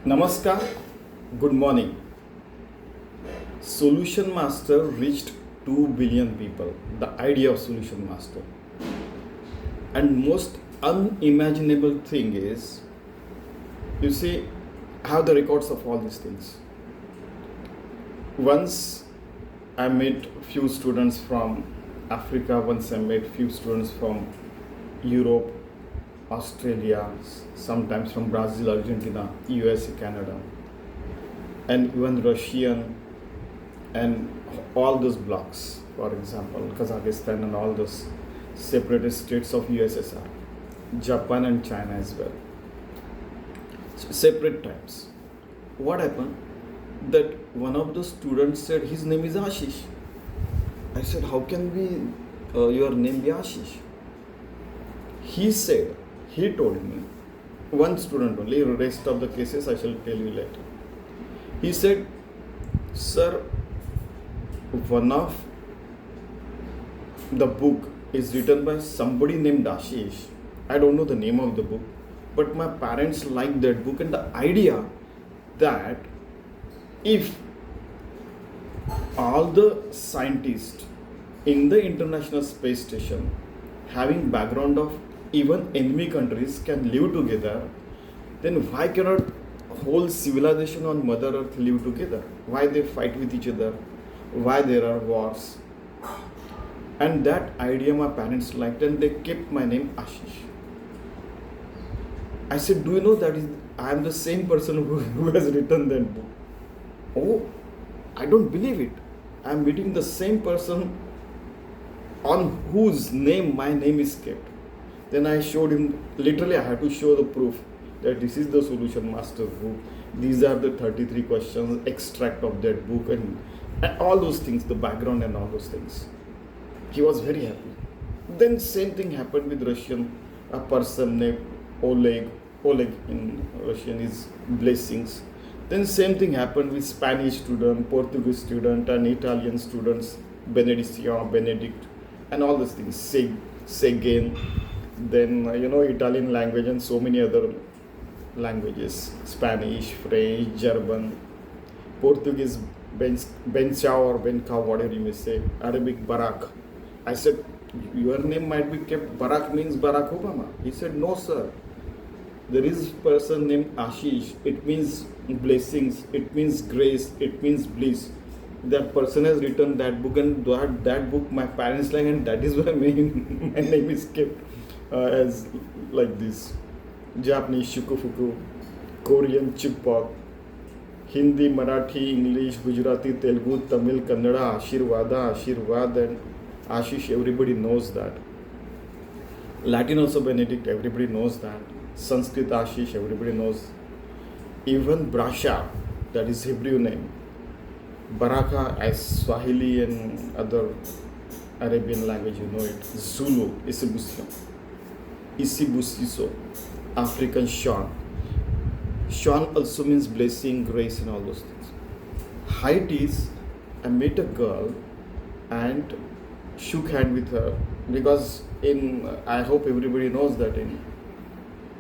Namaskar, good morning. Solution Master reached 2 billion people. The idea of Solution Master. And most unimaginable thing is, you see, I have the records of all these things. Once I met few students from Africa, once I met few students from Europe, Australia, sometimes from Brazil, Argentina, USA, Canada, and even Russian and all those blocks, for example, Kazakhstan and all those separate states of USSR, Japan and China as well. So separate times. What happened? That one of the students said his name is Ashish. I said, how can your name be Ashish? He told me, one student only, rest of the cases I shall tell you later. He said, sir, one of the book is written by somebody named Ashish. I don't know the name of the book, but my parents liked that book and the idea that if all the scientists in the International Space Station having background of even enemy countries can live together, then why cannot whole civilization on Mother Earth live together? Why they fight with each other? Why there are wars? And that idea my parents liked and they kept my name Ashish. I said, do you know that I am the same person who has written that book? Oh, I don't believe it. I am meeting the same person on whose name my name is kept. Then I showed him, literally I had to show the proof that this is the Solution Master book. These are the 33 questions, extract of that book and all those things, the background and all those things. He was very happy. Then same thing happened with Russian, a person named Oleg. Oleg in Russian is blessings. Then same thing happened with Spanish student, Portuguese student and Italian students, Benedict and all those things, Seguin. Then Italian language and so many other languages, Spanish, French, German, Portuguese, Benchao or Bencao, whatever you may say, Arabic, Barack. I said, your name might be kept, Barack means Barack Obama. He said, no sir, there is a person named Ashish, it means blessings, it means grace, it means bliss. That person has written that book and that book my parents like, and that is why my name is kept as like this. Japanese Shukufuku, Korean Chukpok, Hindi, Marathi, English, Gujarati, Telugu, Tamil, Kannada, Ashirwad and Ashish, everybody knows that. Latin also Benedict, everybody knows that. Sanskrit Ashish, everybody knows. Even Brasha, that is Hebrew name. Baraka as Swahili and other Arabian language, you know it. Zulu, Isibusiso, African Sean. Sean also means blessing, grace and all those things. Height is, I met a girl and shook hand with her because I hope everybody knows that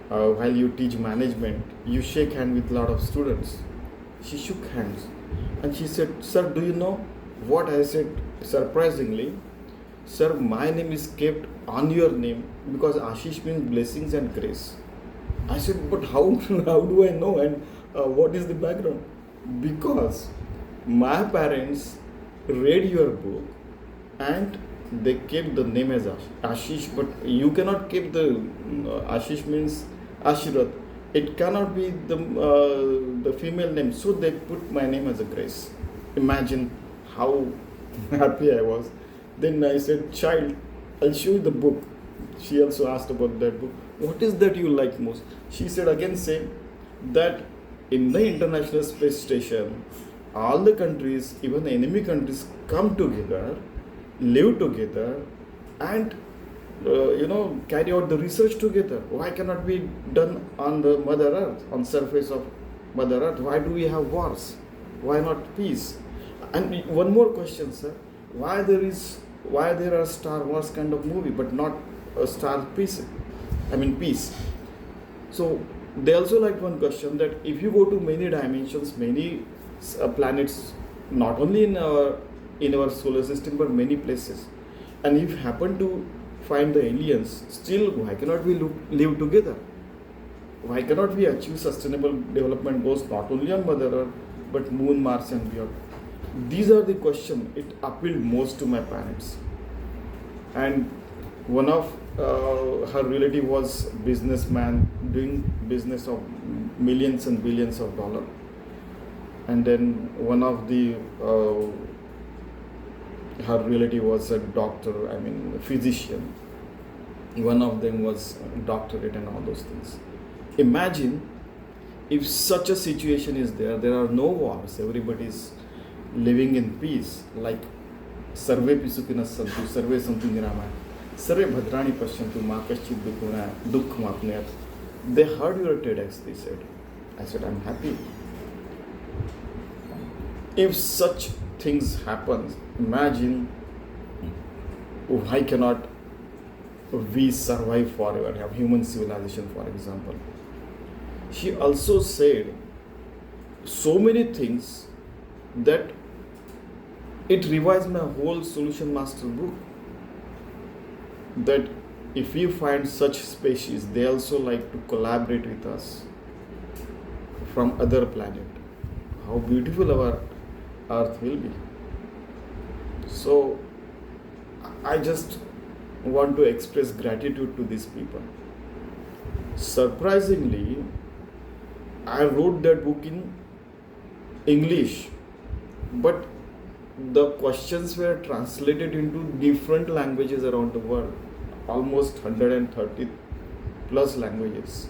while you teach management, you shake hand with a lot of students. She shook hands and she said, sir, do you know what I said? Surprisingly, sir, my name is kept on your name because Ashish means blessings and grace. I said, but how do I know and what is the background? Because my parents read your book and they kept the name as Ashish, but you cannot keep the Ashish means Ashirat. It cannot be the female name, so they put my name as a grace. Imagine how happy I was. Then I said, child, I'll show you the book. She also asked about that book. What is that you like most? She said again same, that in the International Space Station, all the countries, even enemy countries, come together, live together and carry out the research together. Why cannot be done on the Mother Earth, on surface of Mother Earth? Why do we have wars? Why not peace? And one more question, sir. Why there are Star Wars kind of movie, but not a Star Peace? Peace. So They also like one question that if you go to many dimensions, many planets, not only in our solar system but many places, and if you happen to find the aliens, still why cannot we live together? Why cannot we achieve sustainable development goals not only on Mother Earth but Moon, Mars, and beyond? These are the questions it appealed most to my parents. And one of her relative was businessman doing business of millions and billions of dollars, and then one of the her relative was a doctor, I mean a physician. One of them was doctorate and all those things. Imagine if such a situation is there. There are no wars, everybody is living in peace, like सर्वे पिसुकिनः सन्तु सर्वे सन्तु निरामयाः सर्वे भद्राणि पश्यन्तु मा कश्चित् दुःखमाप्नुयात्. They heard your TEDx, they said. I said, I'm happy. If such things happen, imagine why cannot we survive forever, have human civilization, for example. She also said so many things that it revised my whole Solution Master book. That if we find such species, they also like to collaborate with us from other planet. How beautiful our Earth will be. So I just want to express gratitude to these people. Surprisingly, I wrote that book in English, but the questions were translated into different languages around the world, almost 130 plus languages,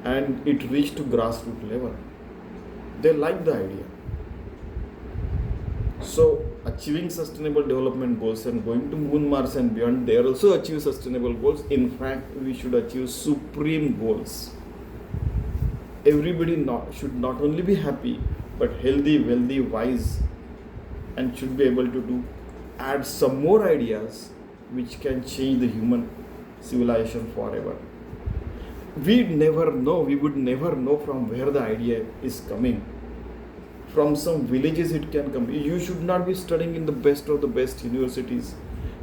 and it reached to grassroots level. They liked the idea. So achieving sustainable development goals and going to Moon, Mars and beyond, they also achieve sustainable goals. In fact, we should achieve supreme goals. Everybody should not only be happy, but healthy, wealthy, wise, and should be able to add some more ideas which can change the human civilization forever. We would never know from where the idea is coming. From some villages it can come. You should not be studying in the best of the best universities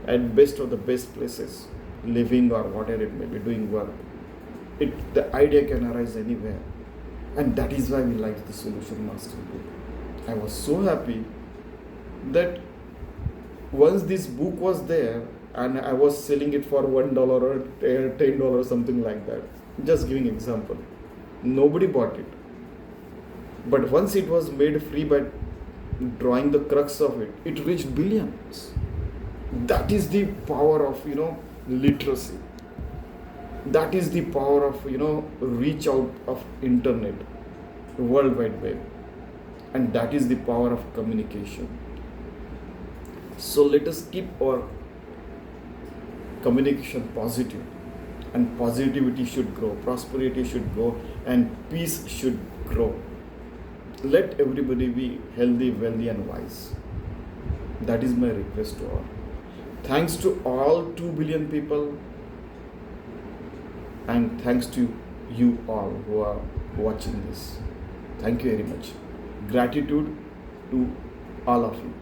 and best of the best places, living or whatever it may be, doing work. The idea can arise anywhere. And that is why we liked the Solution Master book. I was so happy that once this book was there and I was selling it for $1 or $10, something like that, just giving example, nobody bought it. But once it was made free by drawing the crux of it, it reached billions. That is the power of literacy. That is the power of reach out of internet, World Wide Web, and that is the power of communication. So let us keep our communication positive, and positivity should grow, prosperity should grow, and peace should grow. Let everybody be healthy, wealthy, and wise. That is my request to all. Thanks to all 2 billion people, and thanks to you all who are watching this. Thank you very much. Gratitude to all of you.